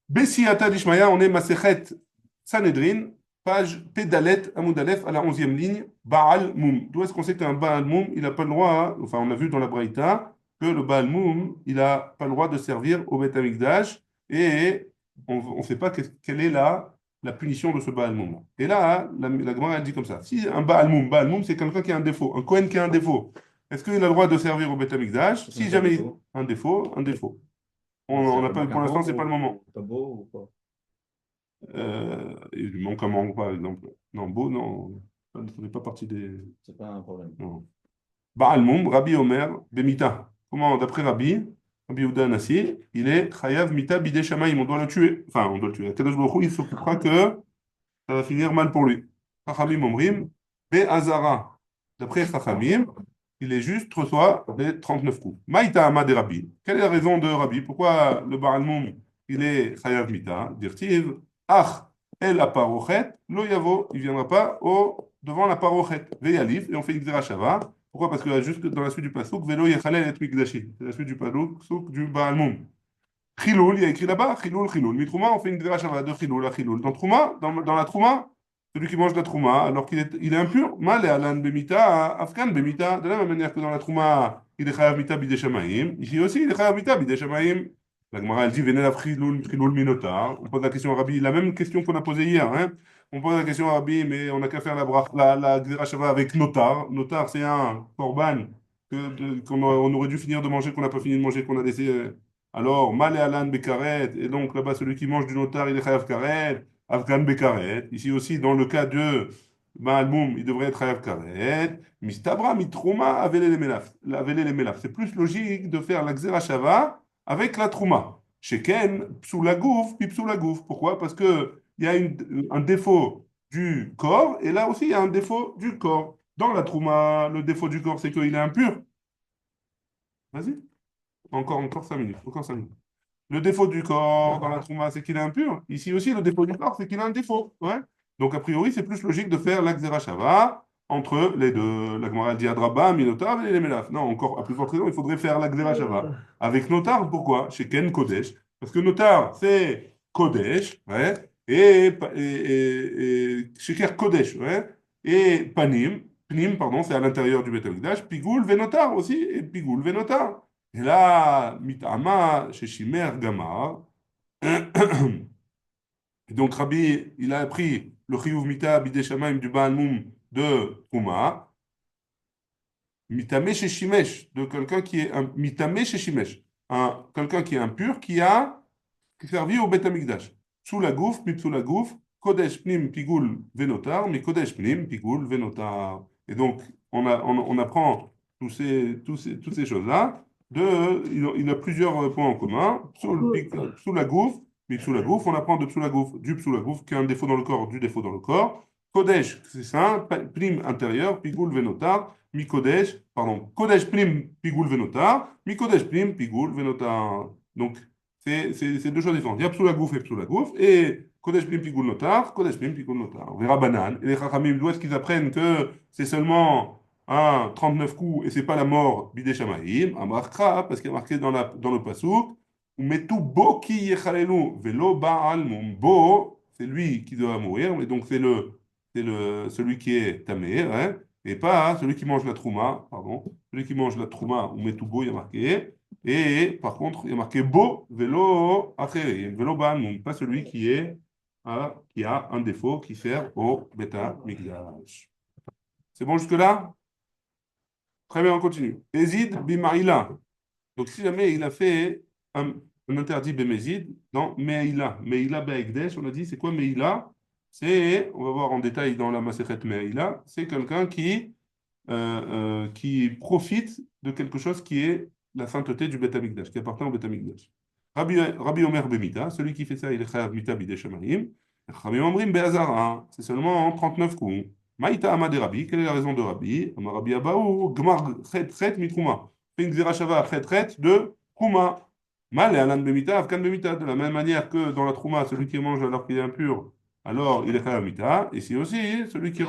Bessiyata d'Ishmaïa, on est Masechet Sanhedrin, page Pédalet, Amoudalef, à la 11e ligne, Baal Moum. D'où est-ce qu'on sait qu'un Baal Moum, il n'a pas le droit, enfin on a vu dans la Braïta, que le Baal Moum, il n'a pas le droit de servir au Beth Amikdash, et on ne sait pas quelle est la punition de ce Baal Moum. Et là, la Gemara elle dit comme ça, si un Baal Moum c'est quelqu'un qui a un défaut, un Kohen qui a un défaut, est-ce qu'il a le droit de servir au Beth Amikdash? C'est Si quoi le jamais défaut? un défaut, un défaut. On C'est n'a il pas, manque un pour l'instant, c'est pas le mot moment. ou pas beau ou quoi? Il lui manque un membre, par exemple. Non, beau, non. Ça ne fait pas partie des. C'est pas un problème. Non. Baal Moum, Rabbi Omer, Bemita. Comment, d'après Rabbi Ouda Nassi, il est Chayav Mita Bidei Shamaim. On doit le tuer. Enfin, on doit le tuer. Kadosh Baruch Hu, il s'occupera que ça va finir mal pour lui. Chachamim Omrim, Be'azara. D'après Chachamim, il est juste reçoit les 39 coups. Maïta Amad de Rabbi. Quelle est la raison de Rabbi? Pourquoi le Baal Moum, il est Chayav Mita? Dirtiv, Ach, El Aparochet, Lo Yavo. Il ne viendra pas devant la Parochet. Veyalif, et on fait une Shava. Pourquoi? Parce que juste dans la suite du Pasuk, Velo Yechalel et Mikdashi. C'est la suite du Pasuk du Baal Moum. Chiloul, il y a écrit là-bas, Chiloul, Chiloul. Mais Trouma, on fait une Shava de Chiloul à Chiloul. Dans Trouma, dans la Trouma, celui qui mange la Trouma, alors qu'il est impur, Mal et Alan Bemita, Afkan Bemita, de la même manière que dans la Trouma, il est Chayav Mita Bidei Shamaim, ici aussi, il est Chayav Mita Bidei Shamaim. La Gemara, elle dit, venez la Chiloul, Chiloul Minotar. On pose la question à Rabbi, la même question qu'on a posée hier, hein. On pose la question à Rabbi, mais on n'a qu'à faire la Gzera Shava avec Notar. Notar, c'est un korban qu'on aurait dû finir de manger, qu'on n'a pas fini de manger, qu'on a laissé. Alors, Mal et Alan Bekaret, et donc là-bas, celui qui mange du notar, il est Chayav Karet, Afghan Bekaret. Ici aussi, dans le cas de Maalmoum, il devrait être Chayav Karet. Mistabra, Mitrouma, Avele les Melaf. C'est plus logique de faire la Xera Shava avec la Trouma. Sheken, Psoulagouf, puis Psoulagouf. Pourquoi? Parce qu'il y a un défaut du corps, et là aussi, il y a un défaut du corps. Dans la Trouma, le défaut du corps, c'est qu'il est impur. Vas-y. Encore 5 minutes. Encore 5 minutes. Le défaut du corps dans la Trouma, c'est qu'il est impur. Ici aussi, le défaut du corps, c'est qu'il a un défaut. Ouais. Donc, a priori, c'est plus logique de faire l'Axera Shava entre les deux. La Gemara dit Adraba, Minotav et les Melaf. Non, encore, à plus forte raison, il faudrait faire l'Axera Shava. Avec Notar, pourquoi? Chez Ken Kodesh. Parce que Notar, c'est Kodesh, ouais, et Sheker Kodesh, ouais, et Pnim, pardon, c'est à l'intérieur du Beth Amikdash, Pigoul, Venotar aussi, et Pigoul, Venotar. Et là, Mitama, chez Shimer, Gamar. Et donc, Rabbi, il a appris le Chiyuv Mita, Bidei Shamaim du Baal Moum de Trouma. Mitame chez Shimesh, de quelqu'un qui est un. Mitame chez Shimesh, quelqu'un qui est impur, qui a servi au Beth Amikdash. Sous la gouf, sous la gouf, Kodesh Pnim Pigoul Venotar, mais Kodesh Pnim Pigoul Venotar. Et donc, on apprend toutes ces choses-là. Il a plusieurs points en commun. Sous la gouf, sous la gouf, on apprend de sous la gouf, du sous la gouf, qui a un défaut dans le corps, du défaut dans le corps. Kodesh, c'est ça, Pnim intérieur, Pigoul Venotar, mi Kodesh, pardon, Kodesh Pnim Pigoul Venotar, mi Kodesh Pnim Pigoul Venotar. Donc, c'est deux choses différentes. Il y a Psoula Gouf et Psoula Gouf. Et Kodesh Plim Pigoul Notar, Kodesh Plim Pigoul Notar. On verra Banan. Et les Chachamim, d'où est-ce qu'ils apprennent que c'est seulement un 39 coups et c'est pas la mort Bidei Shamaïm, Amrakra, parce qu'il y a marqué dans le Pasuk, Metu Bo ki yechalelu, velo Baal Mum. Bo, c'est lui qui doit mourir, mais donc celui qui est tamé, hein, et pas celui qui mange la trouma, pardon, celui qui mange la trouma, ou Metu Bo, il y a marqué. Et par contre, il y a marqué Bo, vélo, après, vélo ban, pas celui qui a un défaut qui sert au bêta migdash. C'est bon jusque-là? Très bien, on continue. Ezid bimaïla. Donc, si jamais il a fait un interdit bémézid dans Meïla, Meïla Be'egdesh, on a dit, c'est quoi Meïla? On va voir en détail dans la Masechet Meïla, c'est quelqu'un qui profite de quelque chose qui est la sainteté du Beth Amikdash, qui appartient au Beth Amikdash. Rabbi Omer Bemita, celui qui fait ça, il est Chayav Mita Bidei Shamaim. Rabbi Omrim Be'azara, c'est seulement en 39 coups. Maïta Amad Rabbi, quelle est la raison de Rabbi? Amar Rabbi Abaou, Gmar Chet Chet Mitrouma. Fait une Xera Shava Chet Chet de Trouma. Mal et Alan Bemita, Afkan Bemita, de la même manière que dans la Trouma, celui qui mange alors qu'il est impur, alors il est Chayav Mita. Ici aussi, celui qui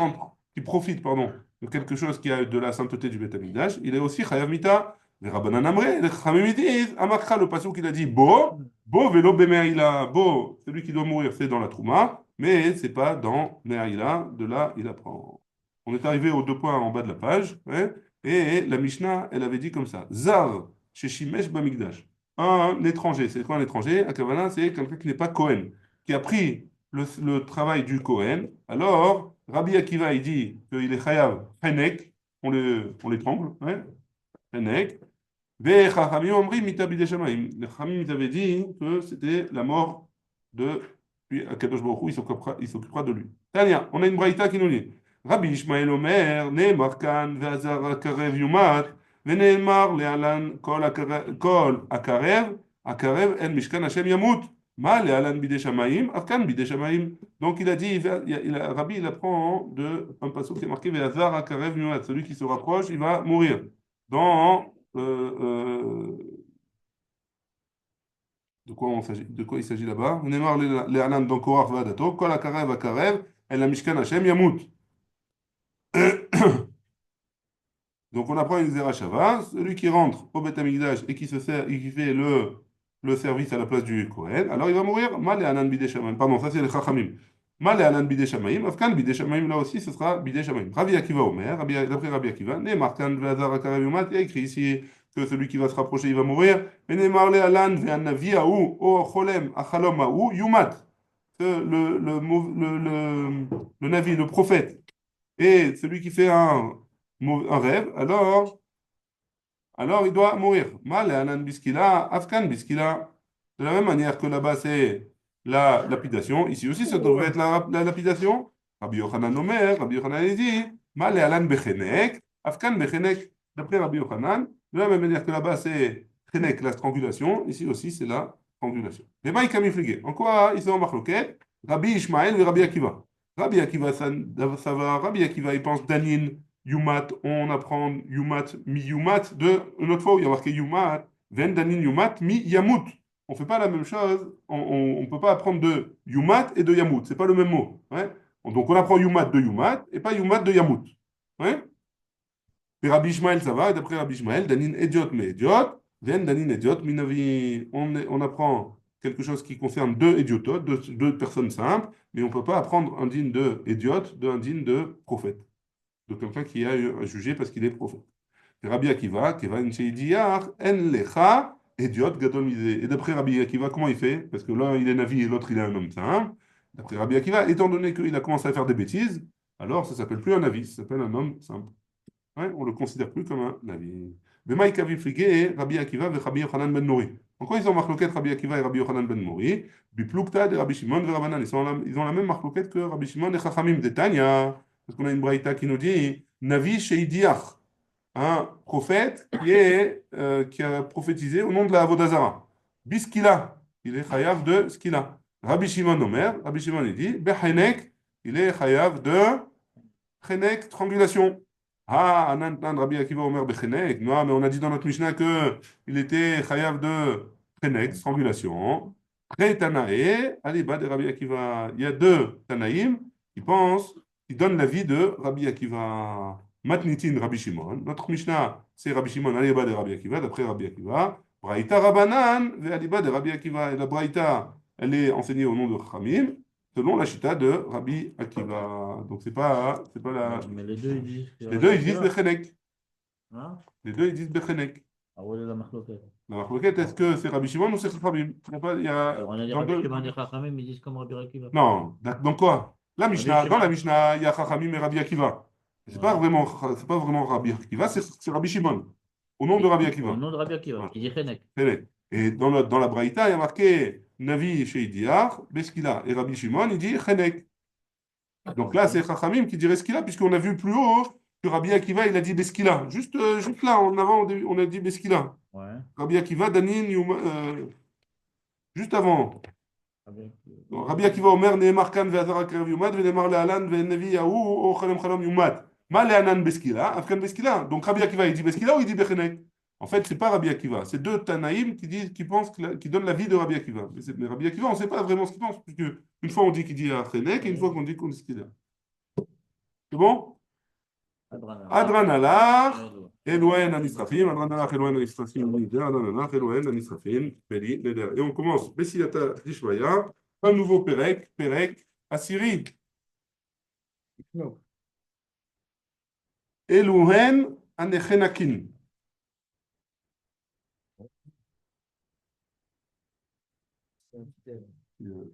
profite, pardon, de quelque chose qui a de la sainteté du Beth Amikdash, il est aussi Chayav Mita. Les Rabbanan Amré, les Chachamim ils disent, Amakra, le passage qu'il a dit, Bo, velo bemeaïla. Bo, celui qui doit mourir, c'est dans la Trouma, mais c'est pas dans Meaïla, de là, il apprend. On est arrivé aux deux points en bas de la page, ouais, et la Mishnah, elle avait dit comme ça, Zar, chez Shimesh Bamigdash. Un étranger, c'est quoi un étranger? Un Kavana, c'est quelqu'un qui n'est pas Cohen, qui a pris le travail du Cohen. Alors, Rabbi Akiva, il dit qu'il est Chayav Henek, on l'étrangle, ouais, Henek. Les Chachamim ils avaient dit que c'était la mort de. Puis Akadosh Baruch Hu, il s'occupera de lui. Tania, on a une braïta qui nous dit Rabbi Ishmael Omer, Neemar Kan, Ve'azar Akarev Yumat, Ve'neemar Le'alan Kol Akarev, Akarev En Mishkan Hashem Yamut. Ma Le'alan Bidei Shamayim, Afkan Bidei Shamayim. Donc il a dit, Rabbi, il apprend de un passage qui est marqué Ve'azar Akarev Yumat. Celui qui se rapproche, il va mourir. Dans de quoi il s'agit là-bas? Neymar le'anan dans Korach va'adato, kol akarev akarev, el mishkan Hashem yamut. Donc on apprend une Zerachava, celui qui rentre au Beth Amikdash et qui se sert, et qui fait le service à la place du Kohen, alors il va mourir. Mal anan bidei shamayim. Pardon, ça c'est les Chachamim. Mal anan bidei shamayim. Afkan bidei shamayim, là aussi ce sera bidei shamayim. Rabbi Akiva Omer, d'après Rabbi Akiva, Neymar kan ve'azar akarev yumat, il y a écrit ici que celui qui va se rapprocher, il va mourir. Mais Neymar le'alan ve'an navi aou, o cholem achalom aou, yumat. Le navi, le prophète, et celui qui fait un rêve, alors il doit mourir. Mal et anan biskila, afkan biskila. De la même manière que là-bas c'est la lapidation, ici aussi ça devrait être la lapidation. Rabbi Yochanan Omer, Rabbi Yochanan il dit, mal et anan bechenek, afkan bechenek. D'après Rabbi Yochanan, de la même manière que là-bas c'est chenek, la strangulation, ici aussi c'est la strangulation. Les maïs kamifligé. En quoi ils sont en marloquet? Rabbi Ishmael et Rabbi Akiva. Rabbi Akiva, ça va. Rabbi Akiva, il pense Danin, Yumat, on apprend Yumat, mi Yumat, une autre fois où il y a marqué Yumat, Ven Danin Yumat, mi Yamut. On ne fait pas la même chose, on ne peut pas apprendre de Yumat et de Yamut, c'est pas le même mot. Ouais. Donc on apprend Yumat de Yumat et pas Yumat de Yamut. Ouais. Et Rabbi Ishmael, ça va, et d'après Rabbi Ishmael, Danin Ediot, mais Ediot, Ven Danin Ediot, Minavi, on apprend quelque chose qui concerne deux idiototes, deux personnes simples, mais on ne peut pas apprendre un digne de idiote d'un digne de prophète, de quelqu'un qui a jugé parce qu'il est prophète. Et Rabbi Akiva, Kevan Sheidiyar, En Lecha, idiote gadol misé. Et d'après Rabbi Akiva, comment il fait? Parce que l'un il est navi et l'autre il est un homme simple. D'après Rabbi Akiva, étant donné qu'il a commencé à faire des bêtises, alors ça s'appelle plus un navi, ça s'appelle un homme simple. Ouais, on ne le considère plus comme un navi. Bemaï kavi frigé, Rabbi Akiva et Rabbi Yochanan ben Nori. En quoi ils ont marloquette Rabbi Akiva et Rabbi Yochanan ben Nori? Biplukta de Rabbi Shimon et Rabbanan. Ils ont la même marloquette que Rabbi Shimon et Chachamim de Tanya. Parce qu'on a une braïta qui nous dit Navi Sheidiach, un prophète qui a prophétisé au nom de la Avodazara. Biskila, il est chayav de skila. Rabbi Shimon Omer, Rabbi Shimon il dit Bechenek, il est chayav de chenek, strangulation. Ah, Anan Rabbi Akiva Omer Bechenek. Non, mais on a dit dans notre Mishnah qu'il était chayav de chenek, strangulation. Pré Tanae, Aliba de Rabbi Akiva. Il y a deux Tanaïm qui pensent, qui donnent l'avis de Rabbi Akiva. Matnitin Rabbi Shimon. Notre Mishnah, c'est Rabbi Shimon, Aliba de Rabbi Akiva, d'après Rabbi Akiva. Braïta Rabanan, ve Aliba de Rabbi Akiva. Et la Braïta, elle est enseignée au nom de Khamim, selon la chita de Rabbi Akiva. Donc c'est pas la. Mais les deux, ils disent. Les deux, ils disent Bechenek. Hein? Les deux, ils disent Bechenek. Ah ouais, la marloquette. La marloquette, est-ce que c'est Rabbi Shimon ou c'est Khamim? Il y a, Alors, on a dit dans Rabbi deux... Shimon et Chachamim, ils disent comme Rabbi Akiva. Non, dans quoi? La Mishnah, dans la Mishnah, il y a Chachamim et Rabbi Akiva. C'est pas vraiment Rabbi Akiva, c'est Rabbi Shimon. Au nom de Rabbi Akiva. Au nom de Rabbi Akiva, qui dit Chenek. Et dans la Braïta, il y a marqué Navi Sheidiach, Beskila. Et Rabbi Shimon, il dit Chenek. Donc là, c'est Chachamim qui dirait Beskila, puisqu'on a vu plus haut que Rabbi Akiva, il a dit Beskila. Juste là, en avant, on a dit Beskila. Ouais. Rabbi Akiva, Danin, juste avant. Rabbi Akiva Omer, Nehemar Kan ve'azara kerev yumad, ve'nemar le'alan ve'nevi yahu, o chalem chalom yumad. Ma le'anan Beskila, Afkan Beskila. Donc Rabbi Akiva, il dit Beskila ou il dit Bechenek? En fait, c'est pas Rabbi Akiva. C'est deux Tanaïm qui pensent, qui donnent l'avis de Rabbi Akiva. Mais Rabbi Akiva, on ne sait pas vraiment ce qu'il pense, puisque une fois on dit qu'il dit Chenek et une fois qu'on dit qu'on dit Beskila. C'est bon? Adranalach. Adran alach, Erdoua. Elohen anisrafim, Adran alach, Elohen anisrafim, Adran alach, Elohen anisrafim, Beli, Neder. Et on commence, Bessiyata Dishmaya, un nouveau Perek, Perek, Assyrie. Elohen anechenakin.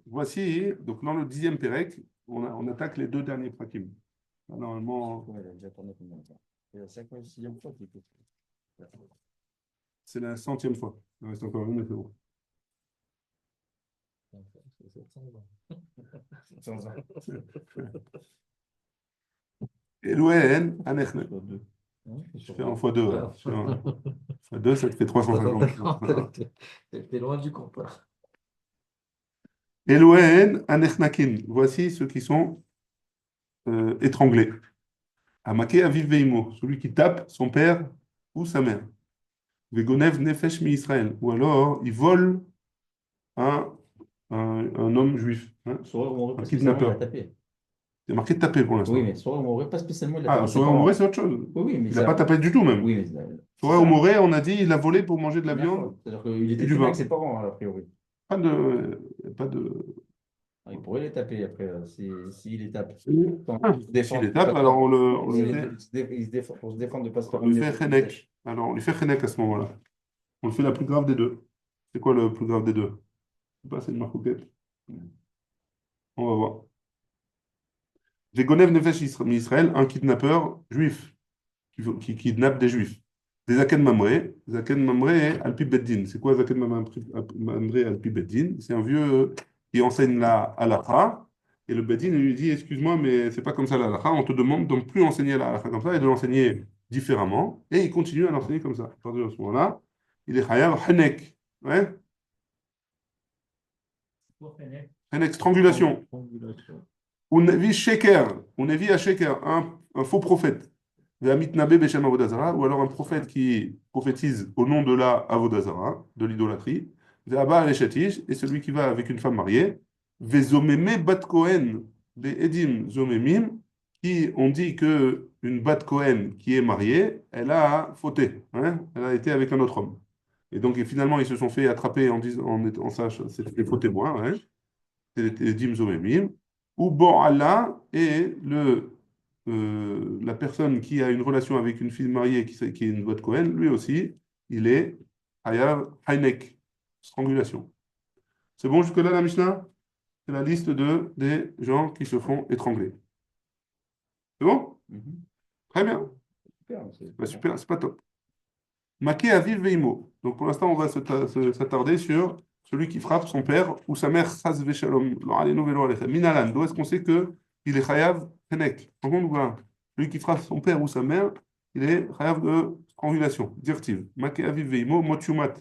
Voici, donc dans le 10e Perek, on attaque les deux derniers Prakim. Normalement, Ouais, il a déjà tourné combien de temps? C'est la 56e fois qu'il fait. c'est la 100e fois. Il reste encore une, mais c'est bon. C'est 700 ans. Elohen anechenakin. Sur deux. Je fais en x2. x2, ça te fait 350. T'es loin du compte. Elohen anechnakin. Voici ceux qui sont étranglés. Amaké aviv veimo, celui qui tape son père ou sa mère. Vegonev nefesh mi Israël. Ou alors, il vole un homme juif. Hein, Sourire ou mourir, un pas spécialement, il a kidnappeur. tapé. C'est marqué taper pour l'instant. Oui, mais sourire ou mourir, pas spécialement, il a Ah, tapé. Sourire Omoré, c'est autre chose. Oui, oui, mais Il n'a pas tapé du tout, même. Oui, mais Sourire Omoré, on a dit il a volé pour manger de la viande. c'est-à-dire qu'il était du fini vin. avec ses parents, a priori. Pas de... Il pourrait les taper après, s'il les tape. Ah, s'il les tape, alors on Il lui fait, se défend, pour se défendre de ne pas se faire on lui emmener fait sur le chenek. sèche. Alors, on lui fait chenek à ce moment-là. On le fait la plus grave des deux. C'est quoi le plus grave des deux? Je sais pas, c'est une marcoquette. On va voir. Vegonev Nefesh Israël, un kidnappeur juif qui kidnappe des juifs. Des Zaken Mamré. Zaken Mamré Alpi Beddin. C'est quoi Zaken Mamré Alpi Beddin? C'est un vieux qui enseigne la halakha. Et le Beddin lui dit, excuse-moi, mais c'est pas comme ça la halakha. On te demande de ne plus enseigner la halakha comme ça et de l'enseigner différemment. Et il continue à l'enseigner comme ça. À partir de ce moment-là, il est chayav hanek. Ouais? Hanek, strangulation. Unevi sheker. Unevi à sheker, un faux prophète. Ve'amitnabe beshem avodazara, ou alors un prophète qui prophétise au nom de la avodazara, de l'idolâtrie. Ve'aba aleshatish, et celui qui va avec une femme mariée. Ve'zomeme bat kohen, ve'edim zomemim, qui ont dit que une bat kohen qui est mariée, elle a fauté, hein, elle a été avec un autre homme. Et donc et finalement ils se sont fait attraper en disant, en sachant, c'est des faux témoins, hein, c'est les edim zomemim. Ou bon Allah et la personne qui a une relation avec une fille mariée qui est une voix de Cohen, lui aussi, il est Hayav Hainek, strangulation. C'est bon jusque-là la Mishnah? C'est la liste des gens qui se font étrangler. C'est bon? Très bien. Super, Bah, super, c'est pas top. Maké Aviv Veimo. Donc pour l'instant, on va s'attarder sur celui qui frappe son père ou sa mère, Chaz Veshalom. Minalan, d'où est-ce qu'on sait qu'il est Chayav Henek? Par contre, voilà, celui qui frappe son père ou sa mère, il est Chayav de strangulation, directive. Maké Aviv Veimo, Motumat.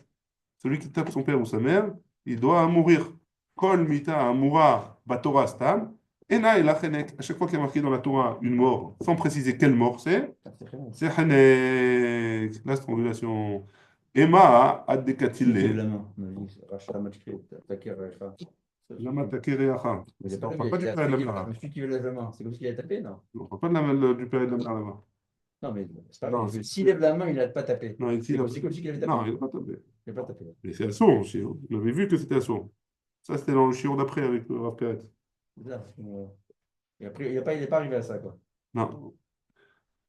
Celui qui tape son père ou sa mère, il doit mourir. Kol Mita Amura Batora Stam. Ena et Chenek. À chaque fois qu'il y a marqué dans la Torah une mort, sans préciser quelle mort c'est Chenek, la strangulation. Emma a Qui lève décatilé. la main. On a dit, Racha Matchke, Taker, Racha. Lama takereacha. Mais c'est On pas ne parle pas du père et de la mère. celui qui lève la main, c'est comme s'il a tapé, non? On ne parle pas du père et de la mère là-bas. Non, mais c'est pas Non, grave. S'il lève la main, il n'a pas tapé. Non, ici, C'est comme s'il avait tapé. non, il n'a pas tapé. Il n'a pas tapé. Mais c'est assourd aussi. On avait vu que c'était assourd. Ça, c'était dans le chiot d'après avec le Rav Peret. Là, et après, il n'est pas arrivé à ça, quoi. Non.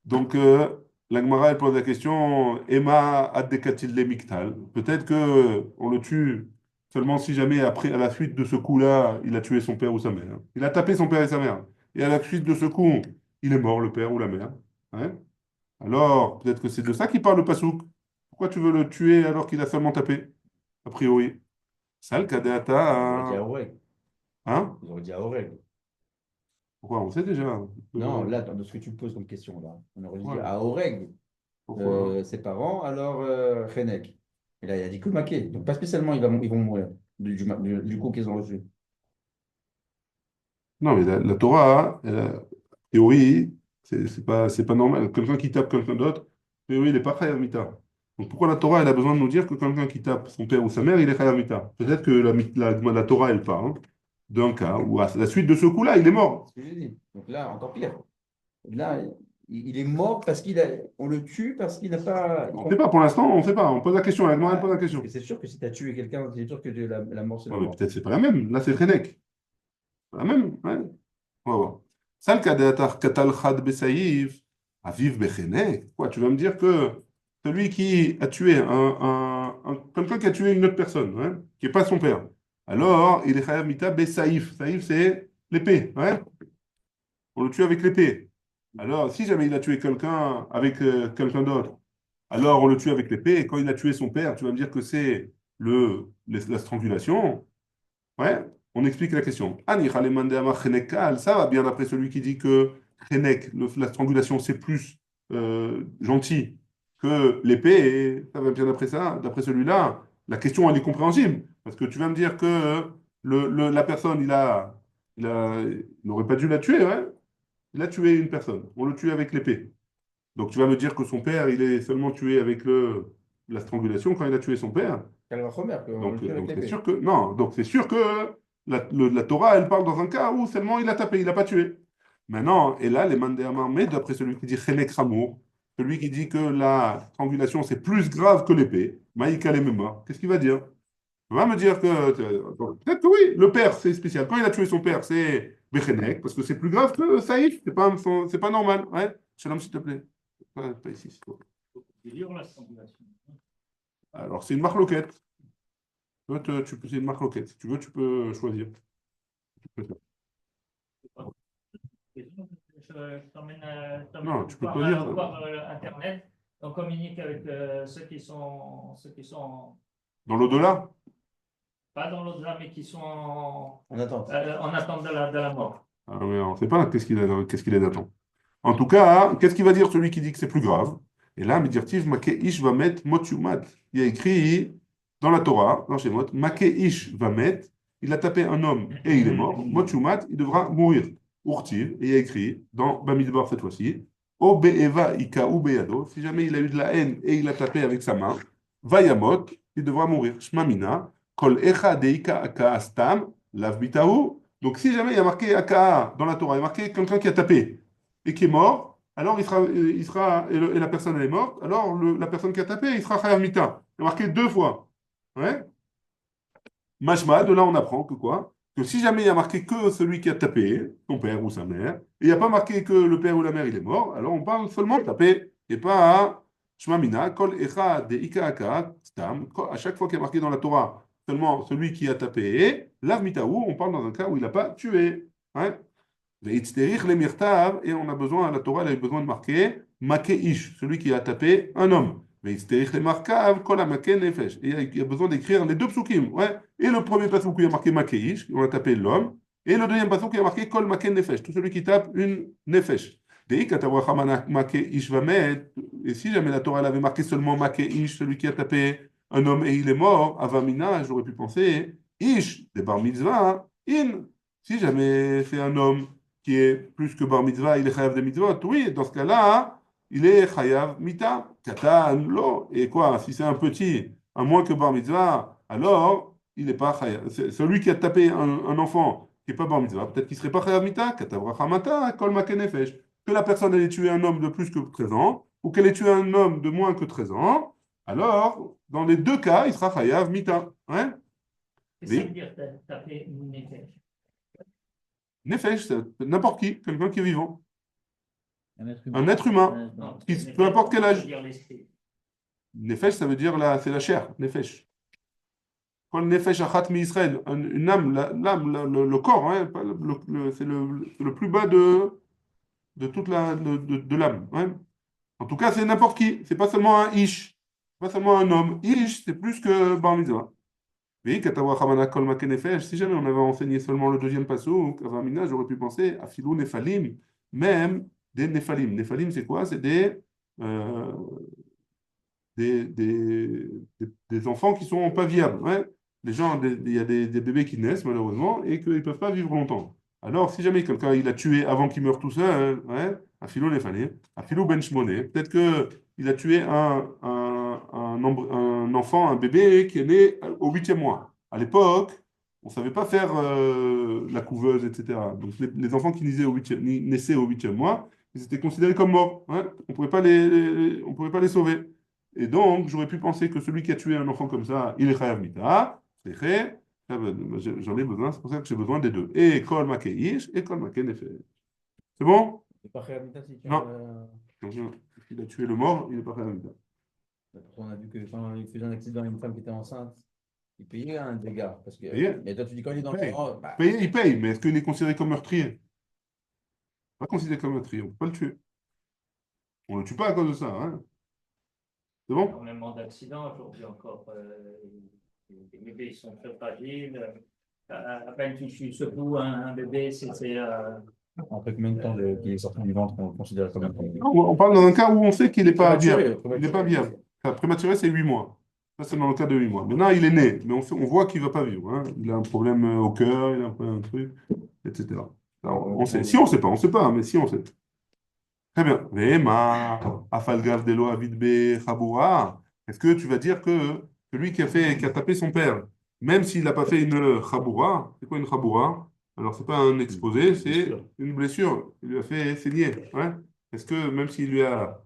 Donc, la Gemara, elle pose la question Emma ad-dekatil le miktal. Peut-être qu'on le tue seulement si jamais, après, à la suite de ce coup-là, il a tué son père ou sa mère. Il a tapé son père et sa mère. Et à la suite de ce coup, il est mort, le père ou la mère. Hein. Alors, peut-être que c'est de ça qu'il parle le Passouk. Pourquoi tu veux le tuer alors qu'il a seulement tapé? A priori. Sal Ils auraient dit à kadata. Aurègue. Hein? Ils auraient dit à Aurègue. Pourquoi? On sait déjà. Non, là, dans ce que tu me poses comme question, là, on aurait dit Ouais. à Aurègue, Pourquoi? ses parents, alors Renek. Et là, il a dit que Maquet. Donc, pas spécialement, ils vont mourir du coup qu'ils ont reçu. Non, mais la Torah, a priori, c'est pas normal. Quelqu'un qui tape quelqu'un d'autre, a priori, il n'est pas chayav mita. Donc pourquoi la Torah, elle a besoin de nous dire que quelqu'un qui tape son père ou sa mère, il est chayav mita? Peut-être que la Torah, elle parle d'un cas où, à la suite de ce coup-là, il est mort. C'est ce que j'ai dit. Donc là, encore pire. Là, il est mort parce on le tue parce qu'il n'a pas. On ne sait pas, pour l'instant, on ne sait pas. On pose la question, la elle pose la Parce question. que c'est sûr que si tu as tué quelqu'un, c'est sûr que la mort, c'est la Ouais, mais mort. peut-être c'est pas la même. Là, c'est Renek. La même, ouais. On va voir. Sal kadeatar katal chad besaïf, aviv bechenek. Quoi, tu vas me dire que celui qui a tué quelqu'un qui a tué une autre personne, hein, qui n'est pas son père, alors il est chayav mita besaïf. Saïf, c'est l'épée, ouais. On le tue avec l'épée. Alors, si jamais il a tué quelqu'un avec quelqu'un d'autre, alors on le tue avec l'épée. Et quand il a tué son père, tu vas me dire que c'est la strangulation. Ouais, on explique la question. Ani chalemande amar chenekal, ça va bien d'après celui qui dit que chenek, la strangulation, c'est plus gentil que l'épée. Et ça va bien d'après ça, d'après celui-là. La question, elle est compréhensible. Parce que tu vas me dire que la personne, il n'aurait pas dû la tuer, ouais. Il a tué une personne. On le tue avec l'épée. Donc tu vas me dire que son père, il est seulement tué avec la strangulation quand il a tué son père. Quel va Homer, qu'on le Donc tue avec c'est l'épée. sûr que non. Donc c'est sûr que la Torah, elle parle dans un cas où seulement il a tapé, il n'a pas tué. Maintenant, et là, les mandéamar, mais d'après celui qui dit Chenek Ramour, celui qui dit que la strangulation c'est plus grave que l'épée, Maïka les qu'est-ce qu'il va dire? Il va me dire que donc, peut-être que oui, le père c'est spécial. Quand il a tué son père, c'est Bechenek, parce que c'est plus grave que Saïf, c'est pas normal. Ouais, Shalom, s'il te plaît. Pas ici. S'il te plaît. C'est dur la strangulation. Alors, c'est une marloquette. C'est une marloquette. Si tu veux, tu peux choisir. Tu peux faire. Je t'emmène Non, tu peux choisir. voir Internet. On communique avec ceux qui sont Dans l'au-delà? pas dans l'au-delà, mais qui sont En attente. en attente de la mort. Ah, mais on ne sait pas qu'est-ce qu'il est d'attendre. En tout cas, qu'est-ce qu'il va dire celui qui dit que c'est plus grave? Et là, Medirtiv, Make Ish va mettre Motumat. Il y a écrit dans la Torah, dans Shemot, Make Ish va mettre, il a tapé un homme et il est mort. Motumat, il devra mourir. Urtiv, et il y a écrit dans Bamidbar cette fois-ci, O Be'eva Ika ou Be'ado, si jamais il a eu de la haine et il a tapé avec sa main, Vayamot, il devra mourir. Shmamina, Kol Echa Deika Aka Astam, Lav Bitahu. Donc si jamais il y a marqué Aka dans la Torah, il y a marqué quelqu'un qui a tapé et qui est mort, alors et la personne elle est morte, alors la personne qui a tapé, il sera Chayav Mita. Il y a marqué deux fois. Ouais. Mashma, de là on apprend que quoi? Que si jamais il y a marqué que celui qui a tapé, son père ou sa mère, et il n'y a pas marqué que le père ou la mère il est mort, alors on parle seulement de taper, et pas à Shma Mina, Kol Echa de Ika Aka, Stam, à chaque fois qu'il y a marqué dans la Torah, seulement celui qui a tapé, Lav Mitaou, on parle dans un cas où il n'a pas tué. Ouais. Et on a besoin, la Torah elle a eu besoin de marquer Makeish, celui qui a tapé un homme. Et il y a besoin d'écrire les deux psukim. Ouais. Et le premier pasuk où il y a marqué Makeish, on a tapé l'homme. Et le deuxième pasuk où il y a marqué Kol Maken Nefesh, tout celui qui tape une Nefesh. Et si jamais la Torah elle avait marqué seulement Makeish, celui qui a tapé un homme et il est mort, Avamina, j'aurais pu penser Ish, des bar mitzvah, in. Si jamais c'est un homme qui est plus que bar mitzvah, il est chayav de mitzvot, oui, dans ce cas-là, il est chayav mita, katan, lo. Et quoi, si c'est un petit, à moins que bar mitzvah, alors il n'est pas chayav. Celui qui a tapé un enfant qui n'est pas bar mitzvah, peut-être qu'il ne serait pas chayav mita, katavrach mata, kol makenefesh. Que la personne ait tué un homme de plus que 13 ans, ou qu'elle ait tué un homme de moins que 13 ans, alors, dans les deux cas, il sera chayav mita. Ouais? Qu'est-ce que ça veut dire taper une nefesh? Nefesh, c'est n'importe qui, quelqu'un qui est vivant. Un être humain. Un être humain, Non, peu importe quel ça veut âge. dire l'esprit. Nefesh, ça veut dire c'est la chair, Nefesh. Quand le Nefesh achat mi Israël, une âme, l'âme, le corps, hein, c'est le plus bas de toute de l'âme. Hein. En tout cas, c'est n'importe qui, c'est pas seulement un Ish, pas seulement un homme. Ish, c'est plus que Bar Mitzvah. Oui, Katawa Hamana Kol Maken Nefesh, si jamais on avait enseigné seulement le deuxième passouk, Avamina, j'aurais pu penser à Filou Nephalim, même des Nephalim. Nephalim, c'est quoi? C'est euh, des enfants qui sont pas viables. Ouais. Il y a des bébés qui naissent malheureusement et qu'ils ne peuvent pas vivre longtemps. Alors, si jamais quelqu'un il a tué avant qu'il meure tout seul, ouais, à Philo Néphalé, à Philo Ben Shmoné, peut-être qu'il a tué un enfant, un bébé qui est né au huitième mois. À l'époque, on ne savait pas faire la couveuse, etc. Donc, les enfants qui naissaient au huitième mois, ils étaient considérés comme morts. Hein. On pouvait pas les sauver. Et donc, j'aurais pu penser que celui qui a tué un enfant comme ça, il est chayav mita, c'est vrai. Ah ben, j'en ai besoin, c'est pour ça que j'ai besoin des deux. Et kol makeish, et kol makenefesh. C'est bon? C'est pas réhabilité si tu Non. Il a tué le mort, il n'est pas chayav mita. On a vu que quand il faisait un accident à une femme qui était enceinte, il payait un dégât. Parce que, Payé. mais toi, tu dis quand il est dans Il le paye. sang, bah, Payer, il paye, mais est-ce qu'il est considéré comme meurtrier? Pas considéré comme meurtrier, on ne peut pas le tuer. On ne le tue pas à cause de ça. Hein. C'est bon? Énormément d'accidents aujourd'hui encore. Les bébés ils sont très fragiles. À peine tu secoues un bébé, c'est après combien de temps qu'il est sorti du ventre, on le considère comme un Non, on parle dans un cas où on sait qu'il n'est pas prématuré. viable. Il n'est pas viable. Enfin, prématuré, c'est 8 mois. Ça, c'est dans le cas de 8 mois. Maintenant, il est né, mais on voit qu'il ne va pas vivre. Hein. Il a un problème au cœur, il a un truc, etc. Alors, on sait. Si on ne sait pas, on ne sait pas, mais si on sait. Très bien. Vema, afalgav delo avidbe chaboura. Est-ce que tu vas dire que celui qui a tapé son père, même s'il n'a pas fait une chaboura, c'est quoi une chaboura? Alors, c'est pas un exposé, c'est une blessure. Il lui a fait saigner. Ouais. Est-ce que même s'il lui a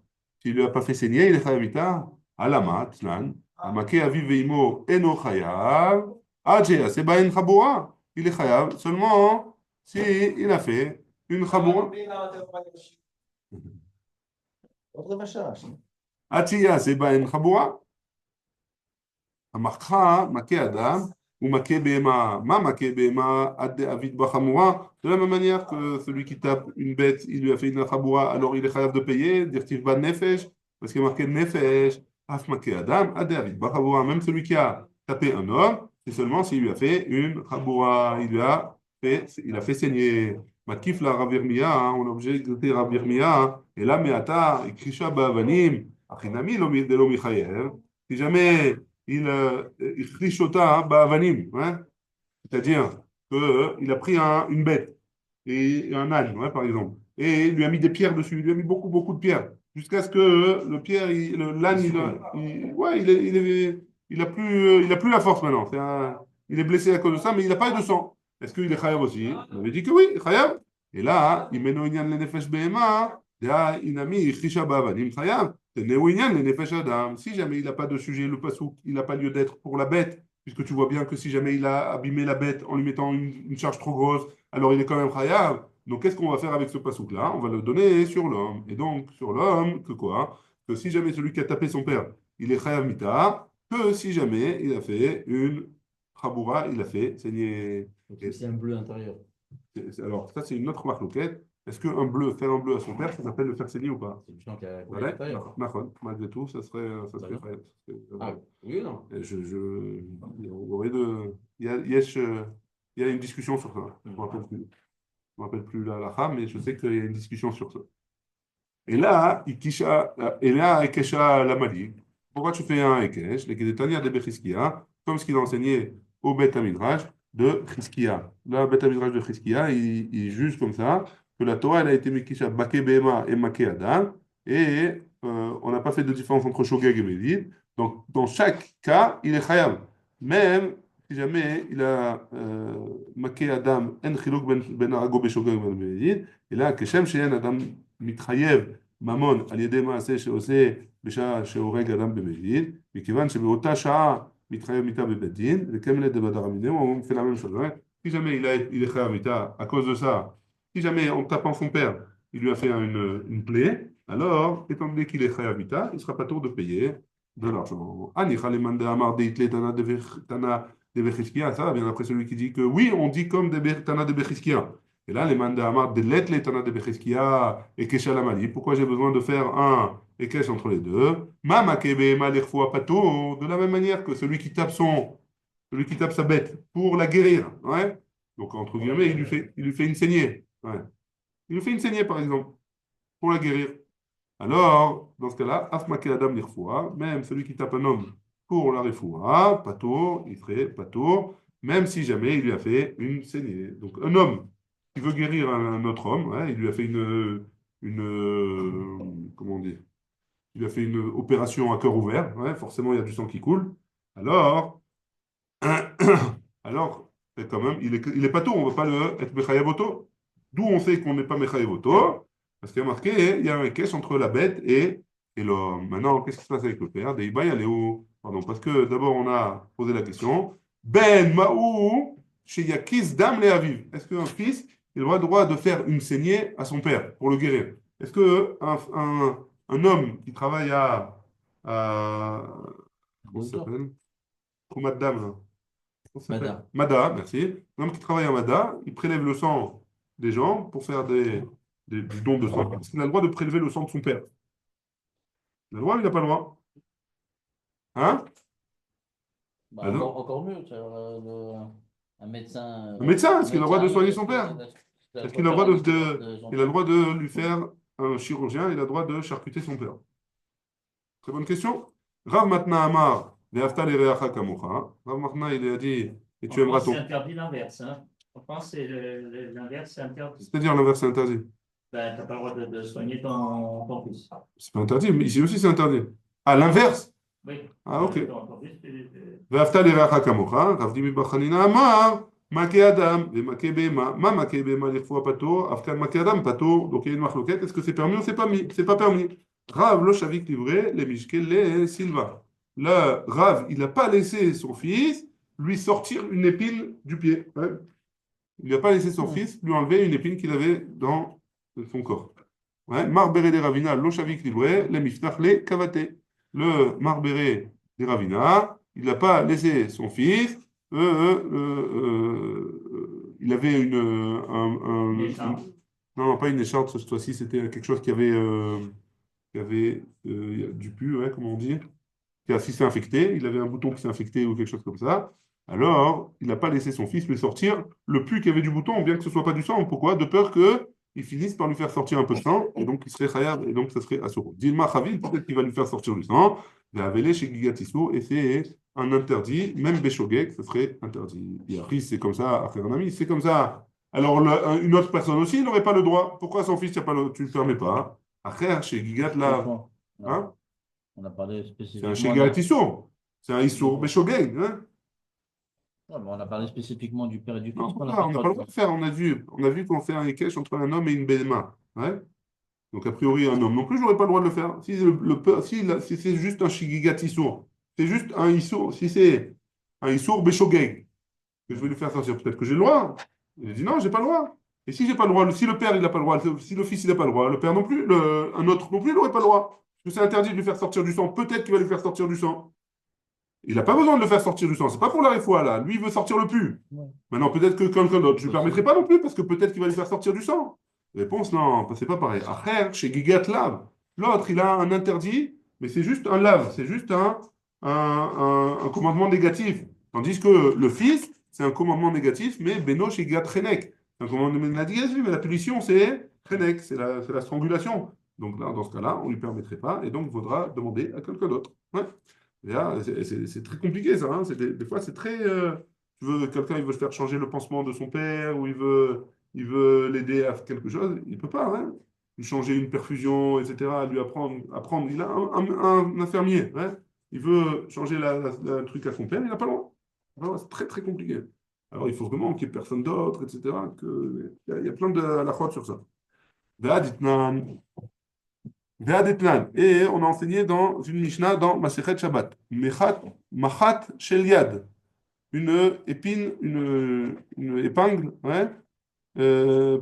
pas fait saigner, il est chayavita? Alama, tlan, amake aviv veimo eno chayav, adjea, c'est pas une chaboura. Il est chayav seulement si il a fait une chaboura. Atia, c'est pas une chaboura. המקחה מכה אדם ומכה בהמה. מה מכה בהמה עד דאבית בחמורה? De la même manière que celui qui tape une bête, il lui a fait une chaboura, alors il est chayav de payer, dire-t-il pas nefesh, parce qu'il y a marqué nefesh, af maka adam, ad da'avid b'chaboura. Même celui qui a tapé un homme, c'est seulement s'il lui a fait une chaboura, il a fait saigner. Makif la Rav Yirmiyah, on est obligé de dire Rav Yirmiyah, et là, me'ata, ikrisha ba'avanim, achinami lo michayev. Si jamais il richota ba'avanim, hein, c'est-à-dire qu'il a pris une bête et un âne, ouais, par exemple, et il lui a mis des pierres dessus, il lui a mis beaucoup, beaucoup de pierres, jusqu'à ce que l'âne, ouais, il a plus la force maintenant. Il est blessé à cause de ça, mais il n'a pas eu de sang. Est-ce qu'il est chayav aussi? On avait dit que oui, chayav. Et là, il mène inyan le nefesh behema, inami, chisha ba'avanim chayav. C'est néouïnian le nefesh adam. Si jamais il n'a pas de sujet, le pasouk, il n'a pas lieu d'être pour la bête, puisque tu vois bien que si jamais il a abîmé la bête en lui mettant une charge trop grosse, alors il est quand même chayav. Donc qu'est-ce qu'on va faire avec ce pasouk-là? On va le donner sur l'homme. Et donc, sur l'homme, que quoi? Que si jamais celui qui a tapé son père, il est chayav mita, que si jamais il a fait une chaboura, il a fait saigner. C'est un bleu intérieur. Alors, ça, c'est une autre marloquette. Est-ce qu'un bleu, faire un bleu à son père, ça s'appelle le faire saigner ou pas? C'est du sang qui a coulé à Voilà, l'intérieur. malgré tout, ça serait Ah, oui ou non? et on aurait il y a une discussion sur ça. Je ne me rappelle plus la halakha, mais je sais qu'il y a une discussion sur ça. Et là, Ekesha la Malik. Pourquoi tu fais un Ekesh? Les Kedetania de Bechizkia, comme ce qu'il a enseigné au Beth Midrash de Chizkia. Là, Beth Midrash de Chizkia, il juge comme ça que la Torah elle a été Mekisha Bake Behema et Make Adam, et on n'a pas fait de différence entre Shogeg et Médid. Donc, dans chaque cas, il est Chayam. Même si jamais il a Make Adam, En Chiluk ben Arago Beshogeg ben Médid, et là, Keshem Sheyen Adam מתחייב ממון על ידי מעשה שעושה בשעה שהורג אדם במזיד, מכיוון שבאותה שעה מתחייב מיתה בבית דין, וכמל דבדר המינים, on fait la même chose. Ouais. Si jamais il est chayav mita à cause de ça, si jamais en tapant son père, il lui a fait une plaie, alors, étant donné qu'il est chayav mita, il sera pas tour de payer de l'argent. Anicha le mande amar deitle tana de Bechizkia, ça vient après celui qui dit que oui, on dit comme Tana de Bechizkia. Et là, les mandats amar de l'être l'étana de Bechizkia et Keshalamali. Pourquoi j'ai besoin de faire un Ekesh entre les deux? Mama kebe malirfoua pato, de la même manière que celui qui tape sa bête pour la guérir. Ouais. Donc, entre guillemets, il lui fait une saignée. Ouais. Il lui fait une saignée, par exemple, pour la guérir. Alors, dans ce cas-là, afmake adam lirfoua, même celui qui tape un homme pour la refoua, pato, il ferait pato, même si jamais il lui a fait une saignée. Donc, un homme qui veut guérir un autre homme, ouais, il lui a fait comment on dit? Il lui a fait une opération à cœur ouvert, ouais, forcément il y a du sang qui coule. Alors, alors, quand même, il est pas tout, on ne va pas le être mechayevoto. D'où on sait qu'on n'est pas mechayevoto, Parce qu'il y a marqué, il y a un cache entre la bête et l'homme. Maintenant, qu'est-ce qui se passe avec le père? Deiba Yaléo. Pardon, parce que d'abord, on a posé la question. Ben Maou, chez Yakis Dam Aviv. Est-ce qu'un fils, il aura le droit de faire une saignée à son père pour le guérir? Est-ce qu'un homme qui travaille à comment ça Docteur. s'appelle? Pour Madame, là. Comment ça s'appelle? Madame. Mada, merci. Un homme qui travaille à Mada, il prélève le sang des gens pour faire du don de sang. Est-ce qu'il a le droit de prélever le sang de son père? Il a le droit ou il n'a pas le droit? Hein? Bah, Ben non. encore mieux, un médecin, Le médecin, un est-ce qu'il a le droit de médecin, soigner son père? il a Est-ce le droit qu'il de a le faire droit la nécropsie de son il a le père. droit de lui faire un chirurgien, il a le droit de charcuter son père? Très bonne question. Rav Matna Amar, Ve'afta l'ereacha kamocha. Rav Matna, il a dit, et En tu aimeras France, c'est ton. interdit l'inverse. Hein. En France, c'est l'inverse, c'est interdit. C'est-à-dire l'inverse, c'est interdit. Ben, tu n'as pas le droit de soigner ton fils. C'est pas interdit, mais ici aussi c'est interdit. À l'inverse. Oui. Ah, ok. Ton fils, ואהבת לרעך כמוך, רב דימי בר חנינא אמר, מכה אדם ומכה בהמה. מה מכה בהמה לכפוע פטור, אף כאן מכה אדם פטור. Donc il y a une marloquette, est-ce que c'est permis ou c'est pas permis? Rav lo shavik livré, les mishkel les silva. Là, Rav, il n'a pas laissé son fils lui sortir une épine du pied. Ouais. Il n'a pas laissé son fils lui enlever une épine qu'il avait dans son corps. Ouais. Marbéré des Ravina, lo shavik livré, les miftach les kavate. Le Marbéré des Ravina, il n'a pas laissé son fils. Il avait non, non, pas une écharpe, cette fois-ci, c'était quelque chose qui avait du pu, ouais, comment on dit, qui s'est infecté. Il avait un bouton qui s'est infecté ou quelque chose comme ça. Alors, il n'a pas laissé son fils lui sortir le pu qui avait du bouton, bien que ce ne soit pas du sang. Pourquoi? De peur qu'il finisse par lui faire sortir un peu de sang, et donc il serait khayab, et donc ça serait assourd. Dilma Khavil, peut-être qu'il va lui faire sortir du sang. Mais Avelé chez Gigatissou, et c'est un interdit, même Béchogek, ce serait interdit. Et après, c'est comme ça, à faire un ami, c'est comme ça. Alors, une autre personne aussi, il n'aurait pas le droit. Pourquoi son fils, tu ne le permets pas? Après, chez Gigat, Je là, comprends. hein? On a parlé C'est un spécifiquement Shigat Issour. C'est un Je Issour comprends. Béchogeg. Hein? Ouais, mais on a parlé spécifiquement du père et du Non, fils, mais on n'a pourquoi? pas On n'a pas le parlé. droit de faire. On a vu qu'on fait un Ekech entre un homme et une Béma. Ouais? Donc, a priori, un homme non plus, je n'aurais pas le droit de le faire. Si c'est juste un Shigigat Issour, c'est juste un Issour, si c'est un Issour Béchogeg, que je vais lui faire sortir, peut-être que j'ai le droit. Il a dit non, j'ai pas le droit. Et si j'ai pas le droit, si le père il n'a pas le droit, si le fils il n'a pas le droit, le père non plus, un autre non plus, il n'aurait pas le droit. Parce que c'est interdit de lui faire sortir du sang. Peut-être qu'il va lui faire sortir du sang. Il n'a pas besoin de le faire sortir du sang. C'est pas pour la réfoua, là. Lui, il veut sortir le pu. Ouais, Maintenant, peut-être que quelqu'un d'autre, je ne lui permettrai possible. pas non plus, parce que peut-être qu'il va lui faire sortir du sang. Réponse, non, c'est pas pareil. Après, chez Gigat Lave, l'autre, il a un interdit, mais c'est juste un lave, c'est juste un commandement négatif. Tandis que le fils, c'est un commandement négatif, mais Beno chez Gigat Renek. C'est un commandement négatif, mais la punition, c'est Renek, c'est la strangulation. Donc là, dans ce cas-là, on ne lui permettrait pas, et donc il faudra demander à quelqu'un d'autre. Ouais. Et là, c'est très compliqué ça. Hein. Des fois, c'est très. Quelqu'un, il veut faire changer le pansement de son père ou il veut l'aider à faire quelque chose. Il ne peut pas. Hein. Lui changer une perfusion, etc. Lui apprendre. Il a un infirmier. Ouais. Il veut changer le truc à son père, il n'a pas le droit. Alors, c'est très, très compliqué. Alors, il faut vraiment qu'il n'y ait personne d'autre, etc. Il y a plein de halachot sur ça. Ve'adetnan. Et on a enseigné dans une Mishnah dans Masechet Shabbat. Machat shel yad. Une épine, une épingle, ouais,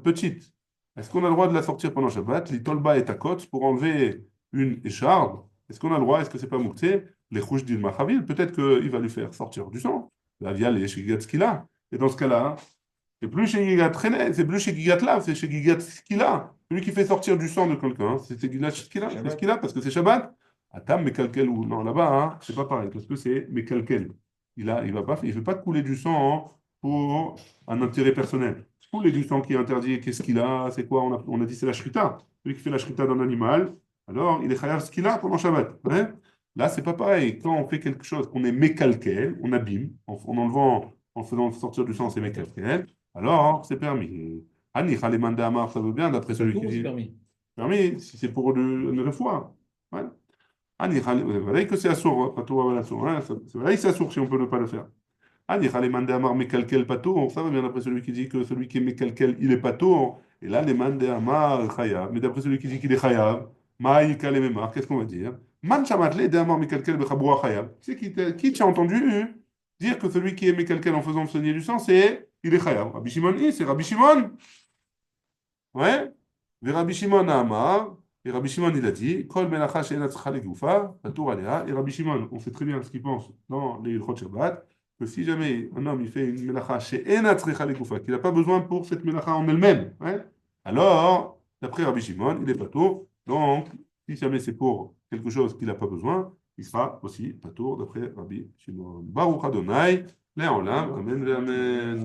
petite. Est-ce qu'on a le droit de la sortir pendant Shabbat? L'itolba et takot pour enlever une écharde. Est-ce qu'on a le droit? Est-ce que c'est pas mouktsé? Les rouges d'Ilma Chavil, peut-être qu'il va lui faire sortir du sang. La viale et chez Skila. Et dans ce cas-là, c'est plus chez Gigat René, c'est plus chez Gigat Lav, c'est chez Gigat Skila. Celui qui fait sortir du sang de quelqu'un, c'est Gigat Skila, c'est Skila parce que c'est Shabbat. Atam Mekalkel ou non, là-bas, hein, c'est pas pareil, parce que c'est Mekalkel. Il ne fait pas couler du sang hein, pour un intérêt personnel. Couler du sang qui est interdit, qu'est-ce qu'il a, c'est quoi on a dit c'est la shrita. Celui qui fait la shrita d'un animal, alors il est chayav Skila pendant Shabbat. Hein. Là, c'est pas pareil. Quand on fait quelque chose, qu'on est Mekalkel, on abîme, en enlevant, en faisant sortir du sang, c'est Mekalkel. Alors, c'est permis. Ani Khalemanda Amar, ça veut bien, d'après C'est celui tout qui ou c'est dit. permis? Permis, si c'est pour une refoua. Ouais. Ani Khale- voilà que c'est assourd, pas tout, voilà, assourd, hein. C'est vrai que c'est assourd si on peut ne pas le faire. Anicha les mandé amar mekalkel pato, ça va bien d'après celui qui dit que celui qui est mekalkel, il est pato. Et là, les mandé amar chayav. Mais d'après celui qui dit qu'il est chayav, maïka les memar, qu'est-ce qu'on va dire? Man shamatle de amar mekalkel bechaboua chayav. C'est qui t'a entendu dire que celui qui est mekalkel en faisant saigner du sang, il est chayav. Rabbi Shimon, c'est Rabbi Shimon. Ouais. Et Rabbi Shimon a amar. Et Rabbi Shimon, il a dit, Kol melacha she'ena tzricha legoufa, patour alea. Et Rabbi Shimon, on sait très bien ce qu'il pense dans les Ilchot Shabbat, que si jamais un homme il fait une melacha she'ena tzricha legoufa, qu'il n'a pas besoin pour cette melacha en elle-même, ouais, alors, d'après Rabbi Shimon, il est patour. Donc, si jamais c'est pour quelque chose qu'il n'a pas besoin, il sera aussi patour d'après Rabbi Shimon. Baruch Adonai, Le'olam, Amen, Amen.